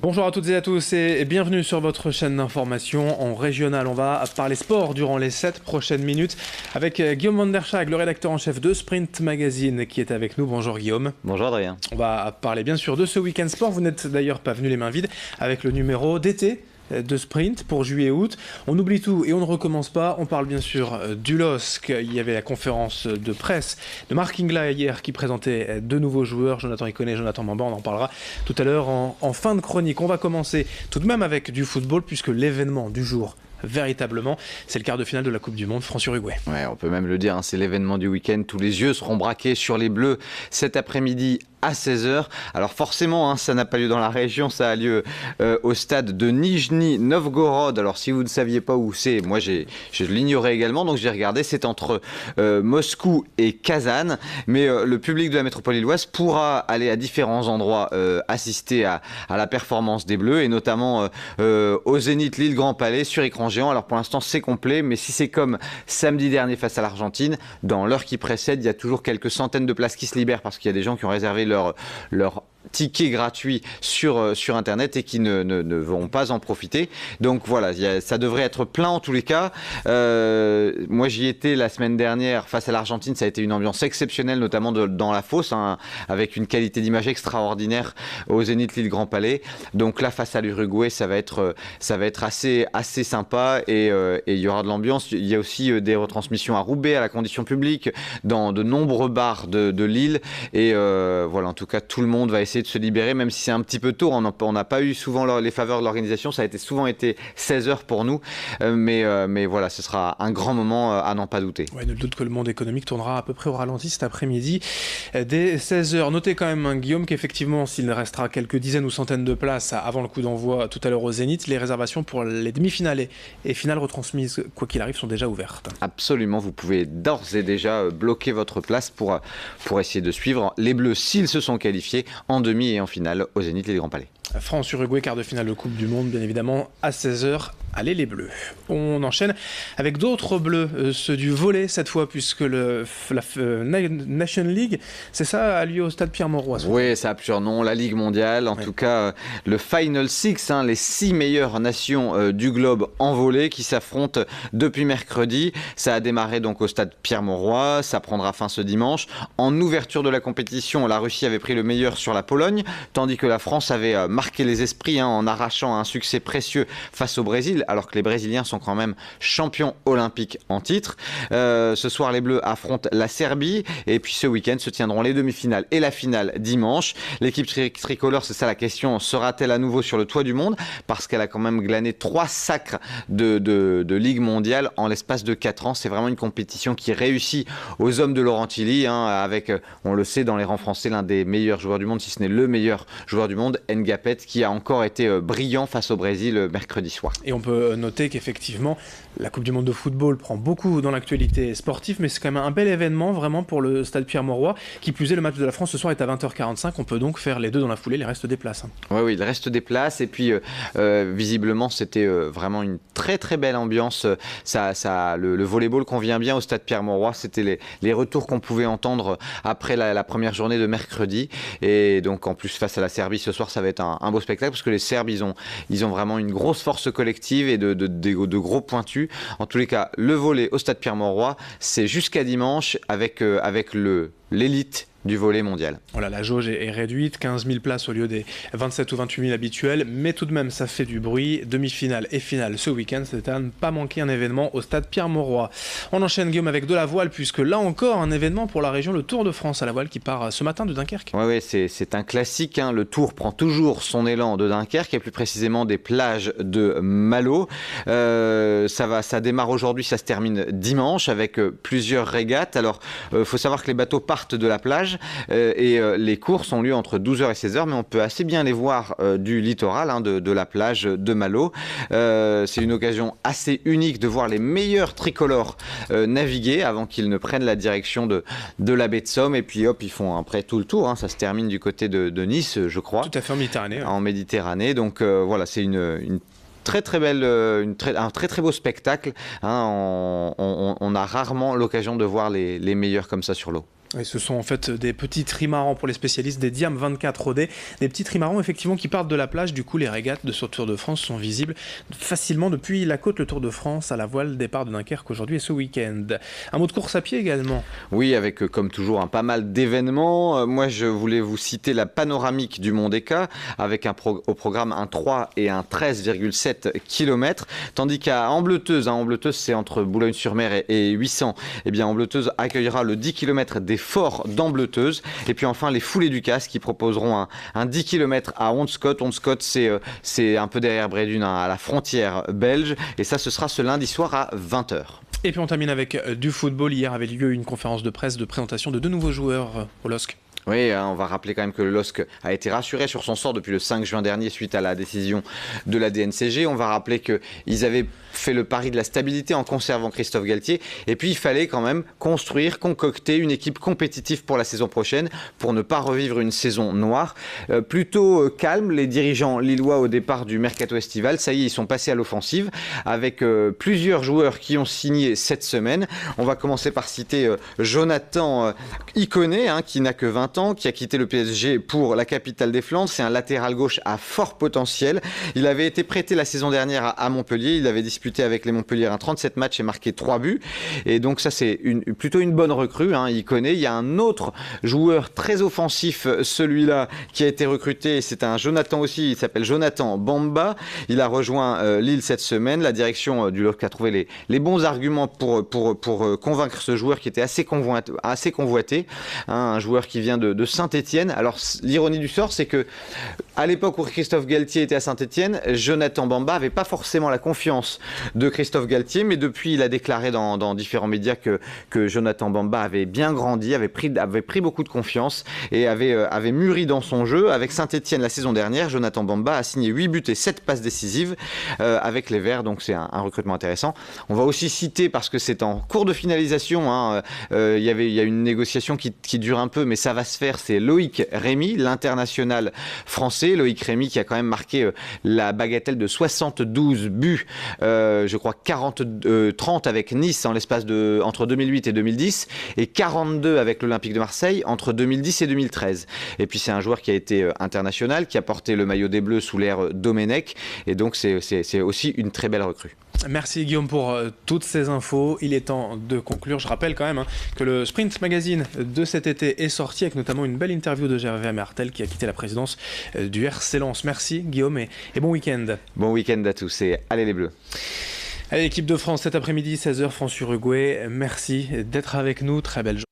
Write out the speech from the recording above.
Bonjour à toutes et à tous et bienvenue sur votre chaîne d'information en régional. On va parler sport durant les 7 prochaines minutes avec Guillaume Van der Schaag, le rédacteur en chef de Sprint Magazine qui est avec nous. Bonjour Guillaume. Bonjour Adrien. On va parler bien sûr de ce week-end sport. Vous n'êtes d'ailleurs pas venu les mains vides avec le numéro d'été de Sprint pour juillet-août. On oublie tout et on ne recommence pas. On parle bien sûr du LOSC. Il y avait la conférence de presse de Marc Ingla hier qui présentait deux nouveaux joueurs, Jonathan Iconé et Jonathan Mamban. On en parlera tout à l'heure en fin de chronique. On va commencer tout de même avec du football puisque l'événement du jour, véritablement, c'est le quart de finale de la Coupe du Monde France-Uruguay. Ouais, on peut même le dire, c'est l'événement du week-end. Tous les yeux seront braqués sur les Bleus cet après-midi à 16h. Alors forcément, ça n'a pas lieu dans la région, ça a lieu au stade de Nijni Novgorod. Alors si vous ne saviez pas où c'est, moi je l'ignorais également, donc j'ai regardé, c'est entre Moscou et Kazan. Mais le public de la métropole lilloise pourra aller à différents endroits assister à la performance des Bleus, et notamment au Zénith Lille Grand Palais sur écran géant. Alors pour l'instant c'est complet, mais si c'est comme samedi dernier face à l'Argentine, dans l'heure qui précède, il y a toujours quelques centaines de places qui se libèrent parce qu'il y a des gens qui ont réservé leur ticket gratuit sur internet et qui ne vont pas en profiter. Donc voilà, ça devrait être plein en tous les cas. Moi j'y étais la semaine dernière face à l'Argentine, ça a été une ambiance exceptionnelle, notamment dans la fosse, avec une qualité d'image extraordinaire au Zénith Lille Grand Palais. Donc là face à l'Uruguay, ça va être assez sympa, et il y aura de l'ambiance. Il y a aussi des retransmissions à Roubaix à la condition publique, dans de nombreux bars de Lille, et voilà, en tout cas tout le monde va essayer de se libérer, même si c'est un petit peu tôt. On n'a pas eu souvent les faveurs de l'organisation, ça a souvent été 16h pour nous, mais voilà, ce sera un grand moment à n'en pas douter. Ouais, nul doute que le monde économique tournera à peu près au ralenti cet après-midi dès 16h. Notez quand même, Guillaume, qu'effectivement, s'il restera quelques dizaines ou centaines de places avant le coup d'envoi tout à l'heure au Zénith, les réservations pour les demi-finales et finales retransmises, quoi qu'il arrive, sont déjà ouvertes. Absolument, vous pouvez d'ores et déjà bloquer votre place pour essayer de suivre les Bleus s'ils se sont qualifiés en demi et en finale au Zénith Lille Grand Palais. France-Uruguay, quart de finale de Coupe du Monde, bien évidemment, à 16h. Allez les Bleus. On enchaîne avec d'autres Bleus, ceux du volley cette fois, puisque la Nation League, c'est ça, a lieu au stade Pierre-Mauroy. Oui, ça a plusieurs noms, la Ligue mondiale, en tout cas le Final Six, les 6 meilleures nations du globe en volley qui s'affrontent depuis mercredi. Ça a démarré donc au stade Pierre-Mauroy, ça prendra fin ce dimanche. En ouverture de la compétition, la Russie avait pris le meilleur sur la Pologne, tandis que la France avait marqué les esprits en arrachant un succès précieux face au Brésil, alors que les Brésiliens sont quand même champions olympiques en titre. Ce soir, les Bleus affrontent la Serbie, et puis ce week-end se tiendront les demi-finales et la finale dimanche. L'équipe tricolore, c'est ça la question, sera-t-elle à nouveau sur le toit du monde? Parce qu'elle a quand même glané 3 sacres de Ligue mondiale en l'espace de 4 ans. C'est vraiment une compétition qui réussit aux hommes de Laurent Tilly, avec, on le sait, dans les rangs français, l'un des meilleurs joueurs du monde, si ce n'est le meilleur joueur du monde, Ngapet, qui a encore été brillant face au Brésil mercredi soir. Et on peut noter qu'effectivement, la Coupe du Monde de football prend beaucoup dans l'actualité sportive, mais c'est quand même un bel événement vraiment pour le stade Pierre-Mauroy. Qui plus est, le match de la France ce soir est à 20h45. On peut donc faire les deux dans la foulée, les restes des places. Oui, il reste des places, et puis visiblement c'était vraiment une très très belle ambiance. Le volleyball convient bien au stade Pierre-Mauroy. C'était les retours qu'on pouvait entendre après la première journée de mercredi, et donc en plus face à la Serbie ce soir, ça va être un beau spectacle, parce que les Serbes ils ont vraiment une grosse force collective et de gros pointus. En tous les cas, le volley au stade Pierre-Mauroy, c'est jusqu'à dimanche avec l'élite du volley mondial. Voilà, la jauge est réduite, 15 000 places au lieu des 27 ou 28 000 habituels, mais tout de même ça fait du bruit. Demi-finale et finale ce week-end, c'est à ne pas manquer un événement au stade Pierre-Mauroy. On enchaîne, Guillaume, avec de la voile, puisque là encore un événement pour la région, le Tour de France à la voile qui part ce matin de Dunkerque. Oui, c'est un classique, le Tour prend toujours son élan de Dunkerque, et plus précisément des plages de Malo. Ça démarre aujourd'hui, ça se termine dimanche avec plusieurs régates. Alors, faut savoir que les bateaux partent de la plage, et les courses ont lieu entre 12h et 16h, mais on peut assez bien les voir du littoral, de la plage de Malo. C'est une occasion assez unique de voir les meilleurs tricolores naviguer avant qu'ils ne prennent la direction de la baie de Somme, et puis hop, ils font après tout le tour, ça se termine du côté de Nice, je crois. Tout à fait, en Méditerranée. En Méditerranée, donc voilà, c'est une très très belle, un très très beau spectacle. On a rarement l'occasion de voir les meilleurs comme ça sur l'eau. Et ce sont en fait des petits trimarans pour les spécialistes, des Diam 24 OD, des petits trimarans effectivement qui partent de la plage. Du coup, les régates de ce Tour de France sont visibles facilement depuis la côte, le Tour de France à la voile, départ de Dunkerque aujourd'hui et ce week-end. Un mot de course à pied également. Oui, avec comme toujours pas mal d'événements. Moi, je voulais vous citer la panoramique du Mont Déca avec au programme un 3 et un 13,7 km. Tandis qu'à Ambleteuse, Ambleteuse c'est entre Boulogne-sur-Mer et 800, eh bien Ambleteuse accueillera le 10 km des Forts d'Ambleteuse. Et puis enfin les Foulées du Casque qui proposeront un 10 km à Honscott. Honscott c'est un peu derrière Brédune, à la frontière belge. Et ça, ce sera ce lundi soir à 20h. Et puis on termine avec du football. Hier avait lieu une conférence de presse de présentation de 2 nouveaux joueurs au LOSC. Oui, on va rappeler quand même que le LOSC a été rassuré sur son sort depuis le 5 juin dernier suite à la décision de la DNCG. On va rappeler qu'ils avaient fait le pari de la stabilité en conservant Christophe Galtier. Et puis, il fallait quand même concocter une équipe compétitive pour la saison prochaine pour ne pas revivre une saison noire. Plutôt calme, les dirigeants lillois au départ du mercato estival. Ça y est, ils sont passés à l'offensive avec plusieurs joueurs qui ont signé cette semaine. On va commencer par citer Jonathan Iconé, qui n'a que 20 ans, qui a quitté le PSG pour la capitale des Flandres. C'est un latéral gauche à fort potentiel. Il avait été prêté la saison dernière à Montpellier. Il avait disputé avec les Montpellier 37 matchs et marqué 3 buts. Et donc ça, c'est plutôt une bonne recrue. Il connaît. Il y a un autre joueur très offensif, celui-là, qui a été recruté. C'est un Jonathan aussi. Il s'appelle Jonathan Bamba. Il a rejoint Lille cette semaine. La direction du LOSC a trouvé les bons arguments pour convaincre ce joueur qui était assez convoité. Un joueur qui vient de Saint-Etienne. Alors, l'ironie du sort, c'est que à l'époque où Christophe Galtier était à Saint-Etienne, Jonathan Bamba n'avait pas forcément la confiance de Christophe Galtier, mais depuis, il a déclaré dans différents médias que Jonathan Bamba avait bien grandi, avait pris beaucoup de confiance et avait mûri dans son jeu. Avec Saint-Etienne la saison dernière, Jonathan Bamba a signé 8 buts et 7 passes décisives avec les Verts, donc c'est un recrutement intéressant. On va aussi citer, parce que c'est en cours de finalisation, il y a une négociation qui dure un peu, mais ça va se faire, c'est Loïc Rémy, l'international français. Loïc Rémy qui a quand même marqué la bagatelle de 72 buts, je crois 30 avec Nice en l'espace entre 2008 et 2010 et 42 avec l'Olympique de Marseille entre 2010 et 2013. Et puis c'est un joueur qui a été international, qui a porté le maillot des Bleus sous l'ère Domenech, et donc c'est aussi une très belle recrue. Merci Guillaume pour toutes ces infos. Il est temps de conclure. Je rappelle quand même que le Sprint Magazine de cet été est sorti avec notamment une belle interview de Gervais Mertel qui a quitté la présidence du RC Lens. Merci Guillaume et bon week-end. Bon week-end à tous et allez les Bleus. Allez, l'équipe de France cet après-midi, 16h, France-Uruguay. Merci d'être avec nous. Très belle journée.